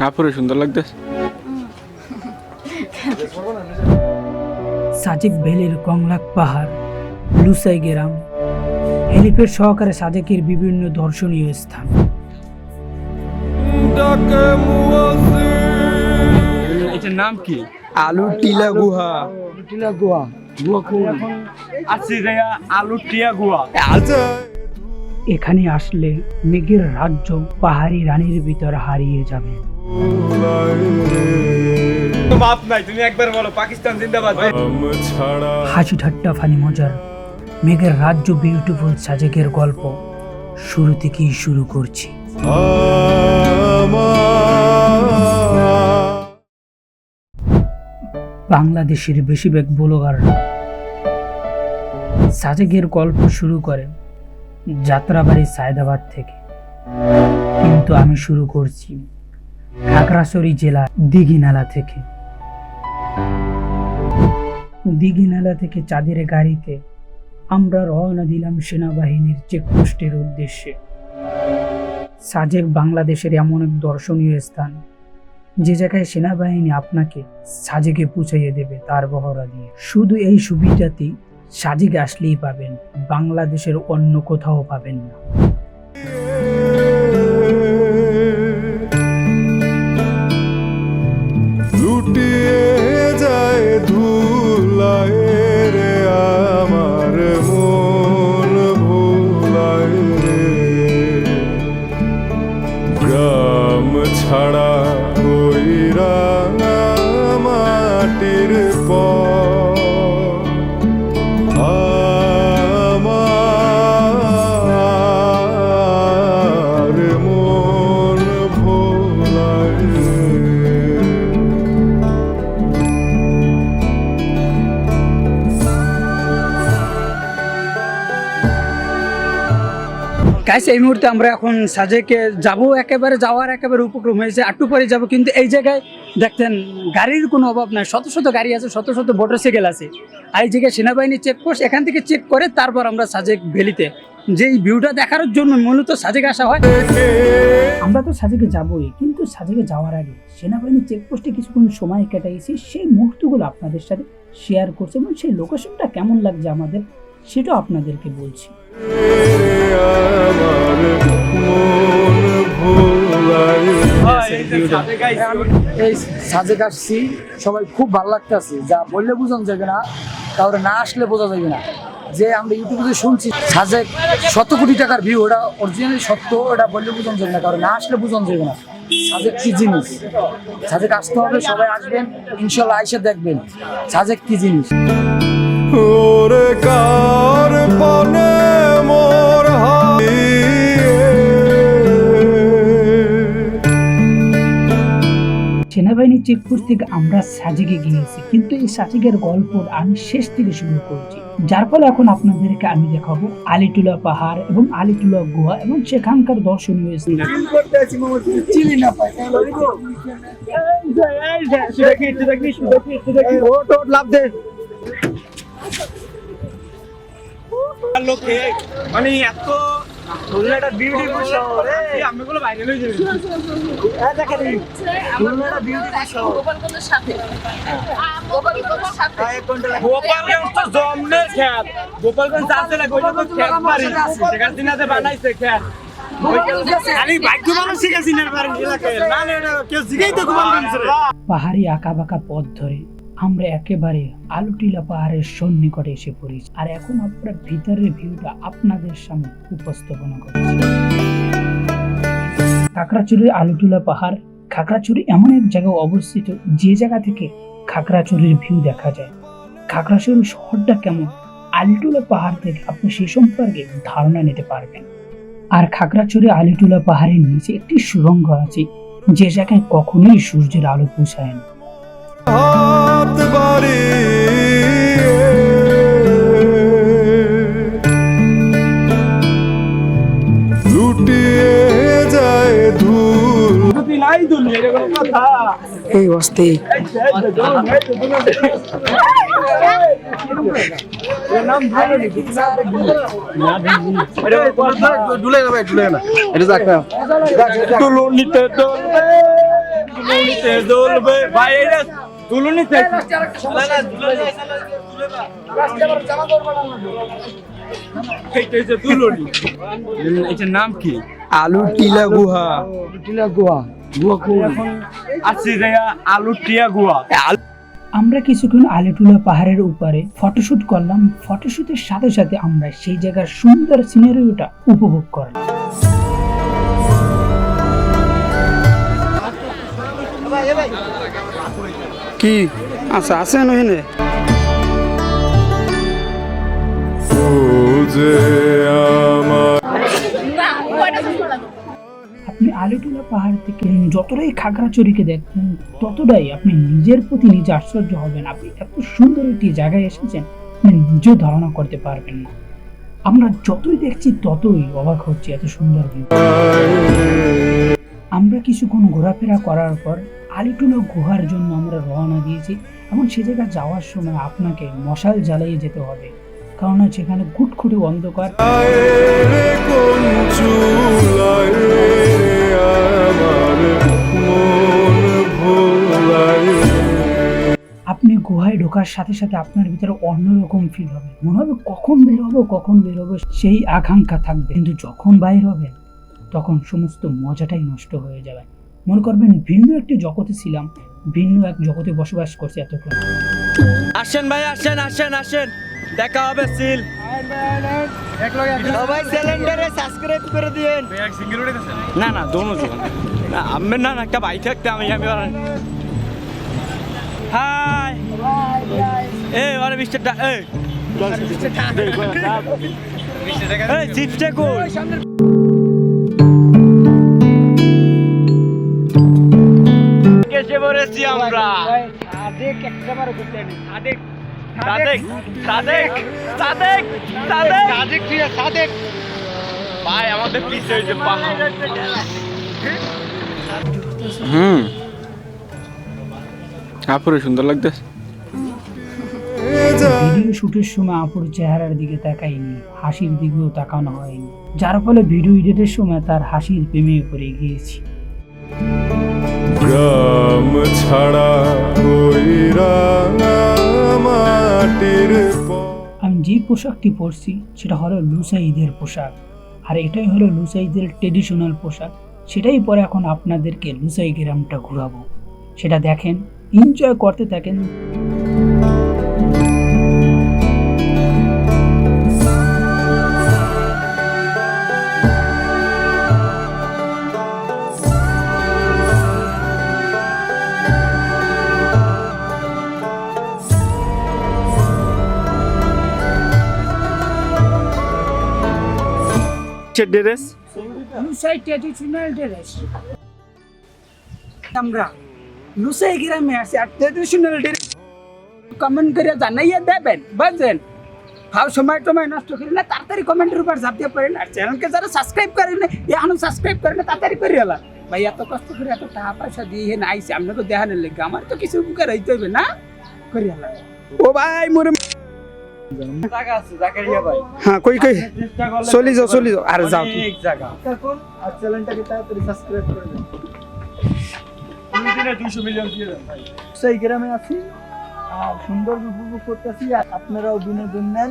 আপুরে সুন্দর লাগতেছে। সাজেক ভ্যালির কংলাক পাহাড়, লুসাই গ্রাম, হেলিপ্যাড সহকারে সাজেকের বিভিন্ন দর্শনীয় স্থান। এটার নাম কি? আলু টিলা গুহা। আলু টিয়া গুহা। এখানে আসলে মেঘের রাজ্য পাহাড়ি রানীর ভিতর হারিয়ে যাবে। বাপ নাই, তুমি একবার বলো পাকিস্তান জিন্দাবাদ। হাসি ঠাট্টা ফানি মজার মেঘের রাজ্য বিউটিফুল সাজেকের গল্প শুরু থেকেই শুরু করছি। বাংলাদেশের বেশিরভাগ ব্লগাররা সাজেকের গল্প শুরু করে যাত্রাবাড়ি সায়দাবাদ থেকে, কিন্তু আমি শুরু করছি খাগড়াছড়ি জেলা দিঘিনালা থেকে। দিঘিনালা থেকে চাঁদের গাড়িতে আমরা রওনা দিলাম সেনাবাহিনীর চেকপোস্টের উদ্দেশ্যে। সাজেক বাংলাদেশের এমন এক দর্শনীয় স্থান যে জায়গায় সেনাবাহিনী আপনাকে সাজেকে পৌঁছাইয়ে দেবে তার বহরা দিয়ে। শুধু এই সুবিধাটি সাজেকে আসলেই পাবেন, বাংলাদেশের অন্য কোথাও পাবেন না। লুটিয়ে যায় ধুলায় রে আমার মন ভোলায় রে, গ্রাম ছাড়া ওই রাঙা মাটির পর আমার মন ভোলায় রে। গাইস, এই মুহূর্তে আমরা এখন সাজেকে যাব, একেবারে যাওয়ার একেবারে উপক্রম হয়েছে, একটু পরে যাব। কিন্তু এই জায়গায় দেখতেন গাড়ির কোনো অভাব নাই, শত শত গাড়ি আছে, শত শত মোটরসাইকেল আছে। আর এই জায়গায় সেনাবাহিনী চেকপোস্ট, এখান থেকে চেক করে তারপর আমরা সাজেক ভ্যালিতে, যে এই ভিউটা দেখার জন্য মূলত সাজেক আসা হয়। আমরা তো সাজেকে যাবই, কিন্তু সাজেকে যাওয়ার আগে সেনাবাহিনী চেকপোস্টে কিছুক্ষণ সময় কাটাইছি, সেই মুহূর্তগুলো আপনাদের সাথে শেয়ার করছি এবং সেই লোকেশনটা কেমন লাগছে আমাদের সেটাও আপনাদেরকে বলছি। এই সাজেক আসছি, সবাই খুব ভালো লাগতেছে, যা বললে বোঝানো যাবে না, কারণ না আসলে বোঝা যাবে না। যে আমরা ইউটিউবে শুনছি সাজেক 100 কোটি টাকার ভিউ, ওটা অরিজিনালি সত্য, ওটা বললে বোঝানো যাবে না, কারণ না আসলে বোঝানো যাবে না সাজেক কি জিনিস। সাজেক আসতে হবে, সবাই আসবেন ইনশাল্লাহ, আইসা দেখবেন সাজেক কি জিনিস। ওরে কার বনে মোর সেনাবাহিনী চেকপোস্ট থেকে আমরা সাজেকে গিয়েছি, কিন্তু এই সাজেকের গল্প আমি শেষ থেকে শুরু করছি, যার ফলে এখন আপনাদেরকে আমি দেখাবো আলিটুলা পাহাড় এবং আলিটুলা গুহা এবং সেখানকার দর্শনীয় স্থান। মানে এত খুলনাটা বিউটিফুল শহর, আমি গুলো ভাইরাল হয়ে যাবে। দেখেন খুলনাটা বিউটিফুল শহর, গোপালগঞ্জের সাথে, গোপালগঞ্জ তো জমনের খেত, গোপালগঞ্জ আছে না, গোপালগঞ্জ খেত বাড়ি, সেখান দিনাতে বানাইছে খেত। খালি ভাগ্য মানুষ শিখেছি না এলাকায়, না কেউ শিখেই তো গোপালগঞ্জ। পাহাড়ি আঁকা বাঁকা পথ ধরে আমরা একেবারে আলুটিলা পাহাড়ের সন্নিকটে এসে পড়েছি, আর এখন আমরা ভিতরের ভিউটা আপনাদের সামনে উপস্থাপনা করছি। খাগড়াছড়ির আলুটিলা পাহাড়। খাগড়াছড়ি এমন এক জায়গায় অবস্থিত যে জায়গা থেকে খাগড়াছড়ির ভিউ দেখা যায়। খাগড়াছড়ি শহরটা কেমন, আলিটুলা পাহাড় থেকে আপনি সে সম্পর্কে ধারণা নিতে পারবেন। আর খাগড়াছড়ি আলিটুলা পাহাড়ের নিচে একটি সুড়ঙ্গ আছে, যে জায়গায় কখনোই সূর্যের আলো পৌঁছায় না। হাত বাড়ি লুটিয়ে যায় ধুল। এই অবস্থায় দুলুনিতে দুলবে ভাই এটা দুলুনিতে দুলুনি এটার নাম কি? আলুর টিলা গুহা। টিলা গুহা গুহা এখন আছি জায়গা আলুর টিয়া গুয়া। আমরা কিছুক্ষণ আলিটুলা পাহাড়ের উপরে ফটোশুট করলাম। ফটোশুটের সাথে সাথে আমরা সেই জায়গার সুন্দর সিনারিওটা উপভোগ করলাম। কি আচ্ছা আছে নহিনে ও যে আমার আপনি আলিটুলা পাহাড় থেকে যতটাই খাগড়াছড়িকে দেখবেন ততটাই আপনি নিজের প্রতি নিজে আশ্চর্য হবেন। আপনি এত সুন্দর একটি জায়গায় এসেছেন আপনি নিজেও ধারণা করতে পারবেন না। আমরা যতই দেখছি ততই অবাক হচ্ছি, এত সুন্দর ভিউ। আমরা কিছুক্ষণ ঘোরাফেরা করার পর আলিটুলা গুহার জন্য আমরা রওনা দিয়েছি এবং সে জায়গায় যাওয়ার সময় আপনাকে মশাল জ্বালিয়ে যেতে হবে, কারণ সেখানে গুটখুটি অন্ধকার। রে কোন চুলায় রে আমার মন ভোলায়। আপনি গুহায় ঢোকার সাথে সাথে আপনার ভিতরে অন্যরকম ফিল হবে, মনে হবে কখন বের হবো কখন বের হবো, সেই আকাঙ্ক্ষা থাকবে। কিন্তু যখন বাইর হবেন তখন সমস্ত মজাটাই নষ্ট হয়ে যাবে। মনে করবেন ভিন্ন একটি জগতে ছিলাম, ভিন্ন এক জগতে বসবাস করছি এতক্ষণ। আসেন ভাই আসেন আসেন আসেন, দেখা হবে সিল। সবাই চ্যানেলটারে সাবস্ক্রাইব করে দিয়েন। না না দোনো জন না আমি না একটা ভাই থাকতে আমি হাই এই আরে মিস্টার এই এই চিপসটা কই? কেসে পড়েছি আমরা। সাদেক সাদেক সাদেক সাদেক সাদেক সাদেক ভাই আমাদের পিছে হয়েছে পাহাড়। আপুরে সুন্দর লাগতেছে। ভিডিও শুটের সময় আপুর চেহারার দিকে তাকাইনি, হাসির দিকেও তাকানো হয়নি, যার ফলে ভিডিও এডিটের সময় তার হাসির প্রেমে পড়ে গিয়েছি। গ্রাম ছাড়া ওই রাঙা মাটির আমি যে পোশাকটি পরছি সেটা হলো লুসা ঈদের পোশাক, আর এটাই হলো লুসা ঈদের ট্রেডিশনাল পোশাক। সেটাই পরে এখন আপনাদেরকে লুসাই গ্রামটা ঘুরাবো, সেটা দেখেন, এনজয় করতে থাকেন। ড্রেস লুসাই ট্রেডিশনাল ড্রেস, আমরা লুসাই গ্রামে আছি আর ট্রেডিশনাল ড্রেস কমেন্ট করে জানাইয়া দেবেন, বুঝলেন? ভাব সময় টময় নষ্ট করি না, তাড়াতাড়ি কমেন্টের উপর ঝাঁপ দিয়ে পড়েন। আর চ্যানেলকে যারা সাবস্ক্রাইব করেন না এখনো সাবস্ক্রাইব করেন না, তাড়াতাড়ি করে এলাম। ভাই এত কষ্ট করে এত টাকা পয়সা দিয়ে না আইসি, আপনাকে দেখানোর লেগে আমার তো কিছু উপকার হইতে হবে না, করে এলাম। ও ভাই মোর জায়গা আছে জাকারিয়া ভাই। হ্যাঁ কই কই চলি যাও আর যাও অনেক জায়গা। আর চ্যানেলটাকে তাড়াতাড়ি সাবস্ক্রাইব করে দেন। তুমি দিনে 200 মিলিয়ন দিয়ে দেন ভাই। সেই গ্রামে আছি আর সুন্দর উপভোগ করতেছি, আর আপনারাও বিনোদন নেন।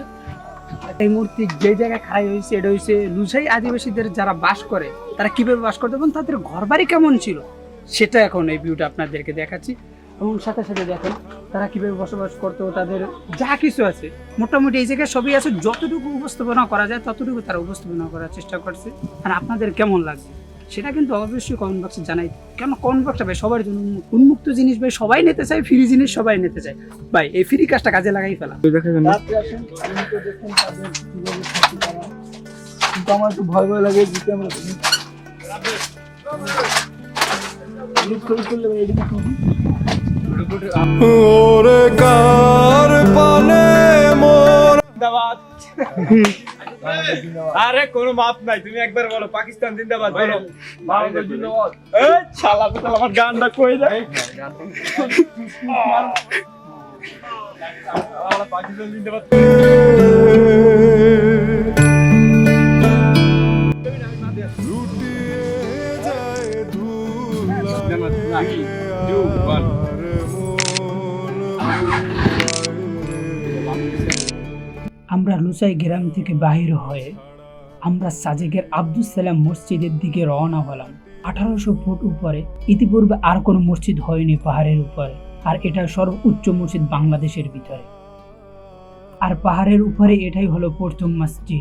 এই মূর্তি যে জায়গায় খাড়াই হয়েছে এটা হচ্ছে লুসাই আদিবাসীদের যারা বাস করে তারা কিভাবে বাস করতে এবং তাদের ঘর বাড়ি কেমন ছিল সেটা এখন এই ভিউটা আপনাদেরকে দেখাচ্ছি। এবং সাথে সাথে দেখেন তারা কিভাবে বসবাস করতো, তাদের যা কিছু আছে মোটামুটি এই জায়গায় সবই আছে, যতটুকু উপস্থাপনা করা যায় ততটুকু তারা উপস্থাপনা করার চেষ্টা করছে। আর আপনাদের কেমন লাগছে সেটা কিন্তু অবশ্যই কমেন্ট বক্সে জানাই। কেন কমেন্ট বক্সটা ভাই সবার জন্য উন্মুক্ত জিনিস ভাই সবাই নিতে চায়, ফ্রি জিনিস সবাই নিতে চায়। ভাই এই ফ্রি কাজটা কাজে লাগাই ফেলা। রাত্রে আসেন, তো দেখুন তাদের কিভাবে থাকি তারা। কিন্তু আমার একটু ভয় ভয় লাগে দিতে, আমরা করলে এদিকে ওরে কার পানে মোর। জিন্দাবাদ। আরে কোনো মাপ নাই, তুমি একবার বলো পাকিস্তান জিন্দাবাদ বলো। বাংলাদেশ জিন্দাবাদ। এই শালা তো আমার গানটা কই যায়। আরে পাকিস্তান জিন্দাবাদ। লুটিয়ে যায় ধুলা আমরা লুসাই গ্রাম থেকে বাহির হয়ে আমরা সাজেকের আব্দুল সালাম মসজিদের দিকে রওনা হলাম। 1800 ফুট উপরে, ইতিপূর্বে আর কোনো মসজিদ হয়নি পাহাড়ের উপরে, আর এটা সর্বোচ্চ মসজিদ বাংলাদেশের ভিতরে। আর পাহাড়ের উপরে এটাই হলো প্রথম মসজিদ।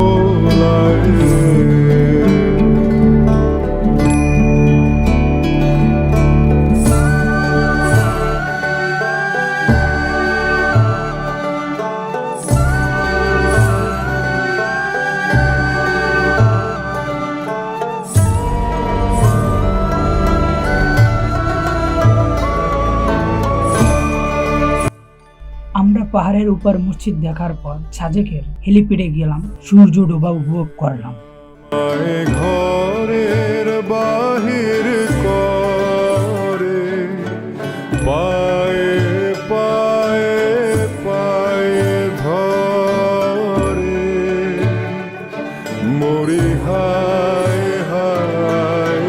আমরা পাহাড়ের উপর মসজিদ দেখার পর সাজেকের হেলিপ্যাডে গেলাম, সূর্য ডোবা উপভোগ করলাম। ঘরের বাহির করে পায়ে পায়ে পায়ে ধরে মরি হায় হায়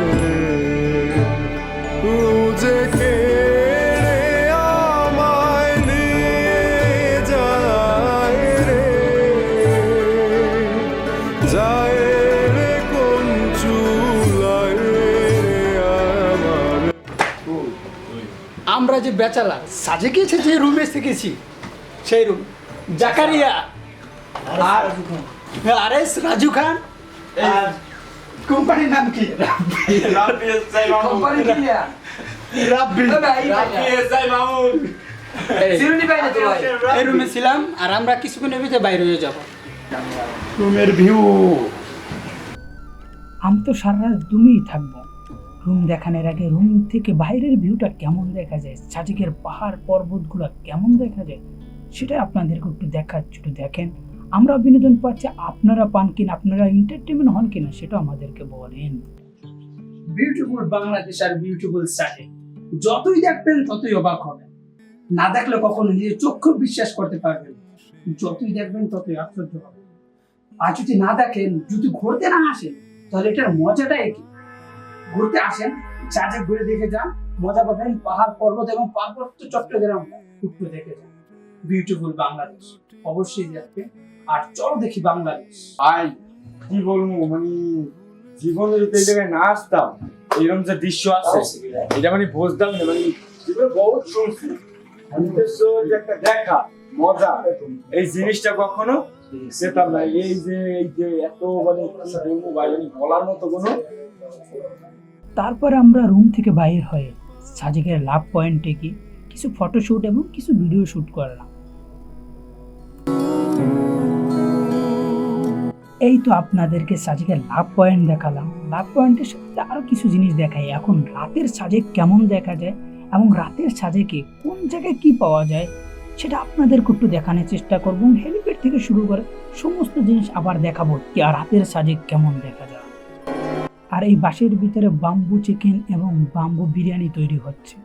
তুঝে কে আমায় নিয়ে যায় রে যায় রে কোন চুলায় রে আমার আমরা যে বেচালা সাজেকে যে রুমে থেকেছি সেই রুম জাকারিয়া আর আরেস রাজু খান। আর কোম্পানির নাম কি? কোম্পানি কি আর? রাব্বি। চিরুনি পাই না তো ভাই। এই রুমে ছিলাম আর আমরা কিছুক্ষণের ভিতরে বাইরে হয়ে যাব। রুমের ভিউ আমি তো সারা রাত রুমেই থাকবো। রুম দেখানোর আগে রুম থেকে বাইরের ভিউটা কেমন দেখা যায়, সাজেকের পাহাড় পর্বতগুলো কেমন দেখা যায় সেটা আপনাদেরকে একটু দেখাচ্ছি, একটু দেখেন। আমরা বিনোদন পাচ্ছি, আপনারা পান কিনা, আপনারা এন্টারটেনমেন্ট হন কিনা সেটা আমাদেরকে বলেন। বিউটিফুল বাংলাদেশ আর বিউটিফুল সাজেক, যতই দেখবেন ততই অবাক হবেন। না দেখলে কখনো নিজের চক্ষু বিশ্বাস করতে পারবেন, যতই দেখবেন ততই আশ্চর্য হবেন। আর যদি না দেখেন, যদি ঘুরতে না আসেন, তাহলে এটার মজাটাই কি? ঘুরতে আসেন, সাজেক ঘুরে দেখে যান, মজা পাবেন। পাহাড় পর্বত এবং পার্বত্য চট্টগ্রাম একটু দেখে যান। বিউটিফুল বাংলাদেশ অবশ্যই দেখবেন। আর চলো দেখি বাংলাদেশ। ভাই কি বলবো, মানে জীবনে যদি এই জায়গায় না আসতাম, এরকম যে দৃশ্য আছে এটা মানে বুঝতাম না। মানে জীবনে বহুত শুনছি, উদ্দেশ্য যে একটা দেখা মজা, এই জিনিসটা কখনো পেতাম না। এই যে এত মানে কি বলবো ভাই, মানে বলার মতো কোনো। তারপরে আমরা রুম থেকে বাইর হয়ে সাজেকের লাভ পয়েন্টে কি কিছু ফটোশুট এবং কিছু ভিডিও শুট করলাম। এই তো আপনাদেরকে সাজেকের লাভ পয়েন্ট দেখালাম। লাভ পয়েন্টের সাথে আরো কিছু জিনিস দেখাই। এখন রাতের সাজেক কেমন দেখা যায় এবং রাতের সাজেকে কোন জায়গায় কি পাওয়া যায় সেটা আপনাদেরকে একটু দেখানোর চেষ্টা করবো। হেলিপ্যাড থেকে শুরু করে সমস্ত জিনিস আবার দেখাবো কি আর রাতের সাজেক কেমন দেখা যায়। আর এই বাসের ভিতরে বাম্বু চিকেন এবং বাম্বু বিরিয়ানি তৈরি হচ্ছে।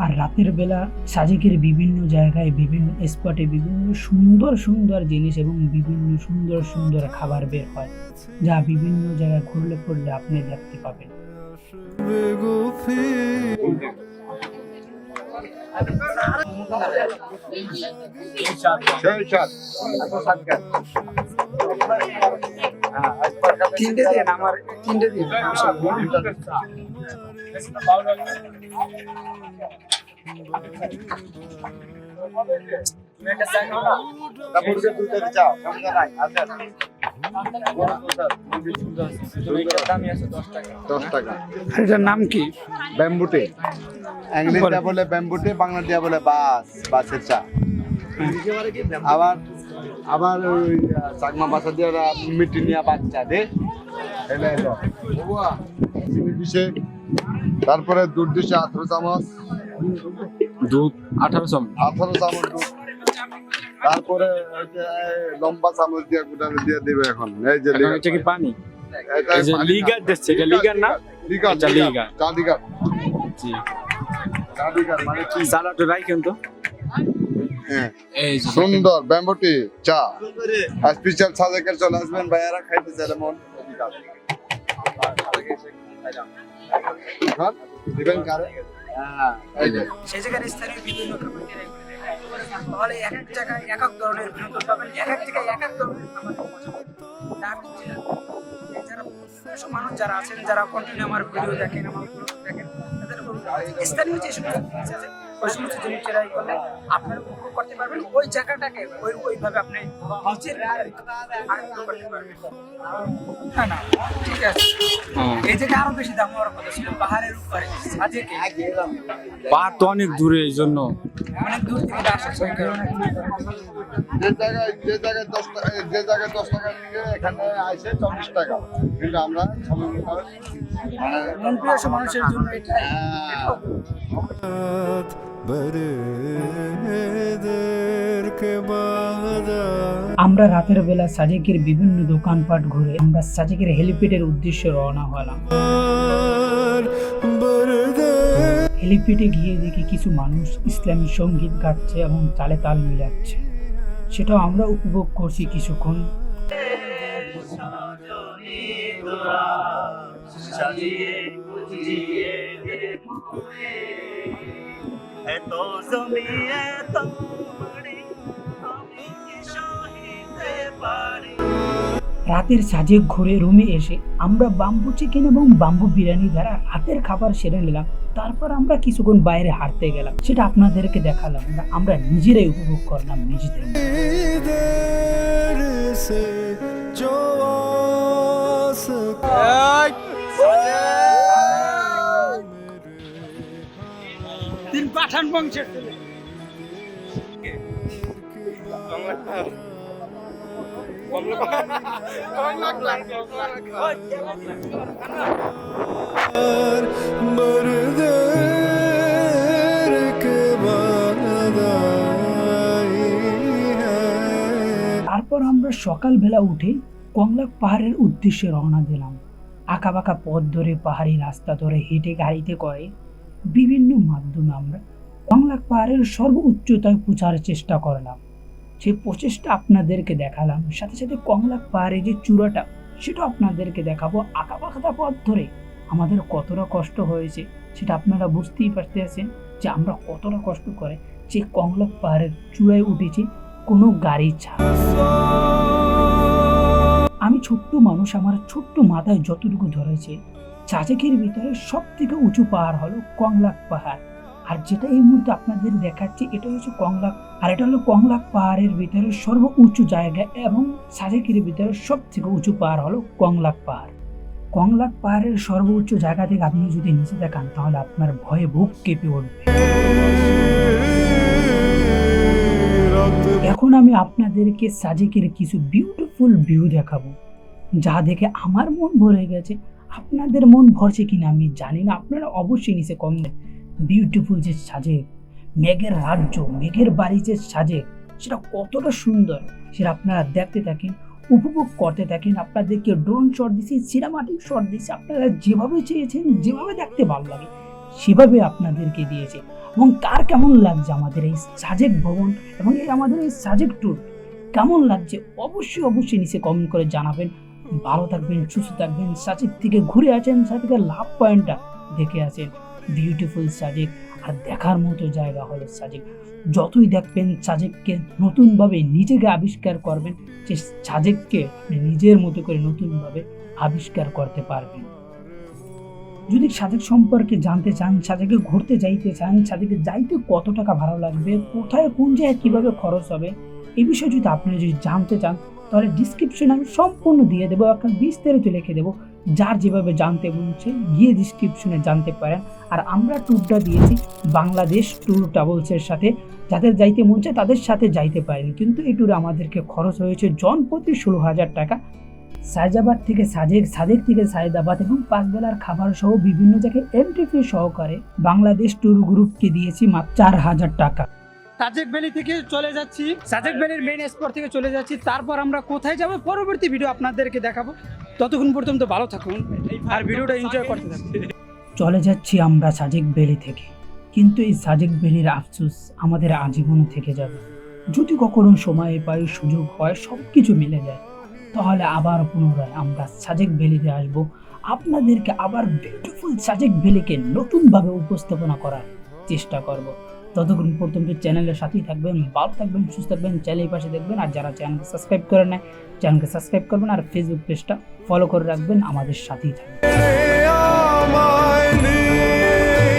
আর রাতের বেলা সাজেকের বিভিন্ন জায়গায়, বিভিন্ন স্পটে বিভিন্ন সুন্দর সুন্দর জিনিস এবং বিভিন্ন সুন্দর সুন্দর খাবার বের হয়, যা বিভিন্ন জায়গায় ঘুরলে পড়লে আপনি দেখতে পাবেন। তিনটে দিন আমার, তিনটে দিন এটার নাম কি? ব্যাম্বুটে, ইংরেজিতে বলে ব্যাম্বুটে, বাংলা দিয়ে বলে বাস, বাসের চা। আবার আবার ওই চাকমা ভাষা দিয়ে মিটি নিয়ে বাচ্চা দে, তারপরে দুধ দিছে 18 চামচ, দুধ 18 চামচ, 18 চামচ দুধ। তারপরে ওই যে লম্বা চামচ দিয়ে গোটা দিয়ে দিবে। এখন এই যে এটা কি পানি? এটা এই যে লিগার দিচ্ছে, এটা লিগার না? লিগার, এটা লিগার। চা লিগার, জি। চা লিগার মানে কি? সালাডটা রাখেন তো। হ্যাঁ, এই যে সুন্দর ব্যাম্বুটি চা। স্পেশাল সাজেকের চলে আসবেন ভাইয়ারা, খাইতে চাইলে মন। এখন দিবেন কারে? হ্যাঁ, এই যে। সেই জায়গার স্থানীয় বিভিন্ন কমিটির তাহলে এক এক জায়গায় এক এক ধরনের বিনোদন পাবেন, এক এক জায়গায় এক এক ধরনের খাবার মজা পাবেন। তা আমি যারা সব মানুষ যারা আছেন, যারা কন্টিনিউ আমার ভিডিও দেখেন, আমার ভিডিও দেখেন, তাদের স্থানীয় যে সমস্ত জিনিস আছে ওই সমস্ত জিনিস ট্রাই করলে আপনারা উপভোগ করতে পারবেন। ওই জায়গাটাকে ওইভাবে আপনি নিজের আনন্দ করতে পারবেন। না না ঠিক আছে, এই জায়গায় আরো বেশি দাম হওয়ার কথা ছিল, পাহাড়ের উপরে সাজেকে পাহাড় তো অনেক দূরে, এই জন্য অনেক দূর থেকে আসা সেই কারণে যে জায়গায় 10 টাকা নিয়ে এখানে আইছে 24 টাকা, কিন্তু আমরা মন প্রিয় সব মানুষের জন্য এটাই আমরা রাতের বেলা সাজেকের বিভিন্ন দোকানপাট ঘুরে আমরা সাজেকের হেলিপ্যাডের উদ্দেশ্যে রওনা হলাম। হেলিপ্যাডে গিয়ে দেখি কিছু মানুষ ইসলামী সঙ্গীত গাচ্ছে এবং তালে তাল মিলাচ্ছে, সেটাও আমরা উপভোগ করছি কিছুক্ষণ। রাতের সাজেক ঘুরে রুমে এসে আমরা বাম্বু চিকেন এবং বাম্বু বিরিয়ানি দ্বারা রাতের খাবার সেরে নিলাম। তারপর আমরা কিছুক্ষণ বাইরে হাঁটতে গেলাম, সেটা আপনাদেরকে দেখালাম না, আমরা নিজেরাই উপভোগ করলাম নিজেদের মতো। তিন পাঠান বংশের ছেলে। তারপর আমরা সকালবেলা উঠে কংলাক পাহাড়ের উদ্দেশ্যে রওনা দিলাম। আঁকাবাঁকা পথ ধরে পাহাড়ি রাস্তা ধরে হেঁটে গাড়িতে করে বিভিন্ন মাধ্যমে আমরা কংলাক পাহাড়ের সর্বোচ্চতায় পৌঁছার চেষ্টা করলাম। সেই প্রচেষ্টা আপনাদেরকে দেখালাম, সাথে সাথে কংলাক পাহাড়ের যে চূড়াটা সেটা আপনাদেরকে দেখাবো। আঁকাবাঁকা পথ ধরে আমাদের কতটা কষ্ট হয়েছে সেটা আপনারা বুঝতেই পারতেছেন যে আমরা কতটা কষ্ট করে যে কংলাক পাহাড়ের চূড়ায় উঠেছি কোনো গাড়ি ছাড়া। আমি ছোট্ট মানুষ, আমার ছোট্ট মাথায় যতটুকু ধরেছে, সাজেকের ভিতরে সব থেকে উঁচু পাহাড় হলো কংলাক পাহাড়। আর যেটা এই মুহূর্তে আপনাদের দেখাচ্ছি এটা হচ্ছে কংলাক, আর এটা হলো কংলাক পাহাড়ের ভিতরে সর্ব উঁচু জায়গা এবং সাজেকের ভিতরে সব থেকে উঁচু পাহাড় হলো কংলাক পাহাড়। কংলাক পাহাড়ের সর্বোচ্চ জায়গা থেকে আপনি যদি নিচে দেখান তাহলে আপনার ভয়ে বুক কেঁপে উঠবে। এখন আমি আপনাদেরকে সাজেকের কিছু বিউটিফুল ভিউ দেখাবো, যা দেখে আমার মন ভরে গেছে। আপনাদের মন ভরছে কিনা আমি জানি না, আপনারা অবশ্যই নিচে কমেন্ট। বিউটিফুল যে সাজেক, মেঘের রাজ্য, মেঘের বাড়ি যে সাজেক, সেটা কতটা সুন্দর সেটা আপনারা দেখতে থাকেন, উপভোগ করতে থাকেন। আপনাদেরকে ড্রোন শট দিছি, সিনেমাটিক শট দিছি, আপনারা যেভাবে চেয়েছেন, যেভাবে দেখতে ভালো লাগে সেভাবে আপনাদেরকে দিয়েছে। এবং কার কেমন লাগছে আমাদের এই সাজেক ভবন এবং আমাদের এই সাজেক ট্যুর কেমন লাগছে অবশ্যই নিচে কমেন্ট করে জানাবেন। ভালো থাকবেন, সুস্থ থাকবেন। সাজেক থেকে ঘুরে আসেন, সাজেকের লাভ পয়েন্টটা দেখে আসেন। বিউটিফুল সাজেক, আর দেখার মতো জায়গা হলো সাজেক। যতই দেখবেন সাজেককে নতুনভাবে নিজেকে আবিষ্কার করবেন, যে সাজেককে আপনি নিজের মতো করে নতুনভাবে আবিষ্কার করতে পারবেন। যদি সাজেক সম্পর্কে জানতে চান, সাজেকে ঘুরতে যাইতে চান, সাজেকে যাইতে কত টাকা ভাড়া লাগবে, কোথায় কোন জায়গায় কীভাবে খরচ হবে, এই বিষয়ে যদি আপনি জানতে চান তাহলে ডিসক্রিপশনে আমি সম্পূর্ণ দিয়ে দেবো, একটা বিস্তারিত লিখে দেবো। যার যেভাবে জানতে বলছে গিয়ে ডিসক্রিপশনে জানতে পারেন। আর আমরা ট্যুরটা দিয়েছি বাংলাদেশ ট্যুর ট্রাভেলসের সাথে, যাদের যাইতে মন চায় তাদের সাথে যাইতে পারেন। কিন্তু এই ট্যুরে আমাদেরকে খরচ হয়েছে জনপ্রতি 16,000 টাকা। সায়দাবাদ থেকে সাজেক, সাজেক থেকে সায়দাবাদ এবং 5 বেলার খাবার সহ বিভিন্ন জায়গায় এন্ট্রি ফি সহকারে বাংলাদেশ ট্যুর গ্রুপকে দিয়েছি মাত্র 4,000 টাকা। সাজেক ভ্যালি থেকে চলে যাচ্ছি, সাজেক ভ্যালির মেইন স্পট থেকে চলে যাচ্ছি। তারপর আমরা কোথায় যাব পরবর্তী ভিডিও আপনাদেরকে দেখাবো। ততক্ষণ পর্যন্ত ভালো থাকুন আর ভিডিওটা এনজয় করতে থাকুন। চলে যাচ্ছি আমরা সাজেক ভ্যালি থেকে, কিন্তু এই সাজেক ভ্যালির আফসোস আমাদের আজীবন থেকে যাবে। যদি কখনো সময় পাই, সুযোগ হয়, সব কিছু মিলে যায়, তাহলে আবার পুনরায় আমরা সাজেক ভ্যালিতে আসব, আপনাদেরকে আবার বিউটিফুল সাজেক ভ্যালিকে নতুনভাবে উপস্থাপনা করার চেষ্টা করব। ততক্ষণ পর্যন্ত চ্যানেলের সাথেই থাকবেন, ভালো থাকবেন, সুস্থ থাকবেন, চ্যানেলের পাশে দেখবেন। আর যারা চ্যানেলকে সাবস্ক্রাইব করেন নাই, চ্যানেলকে সাবস্ক্রাইব করবেন আর ফেসবুক পেজটা ফলো করে রাখবেন, আমাদের সাথেই থাকবেন।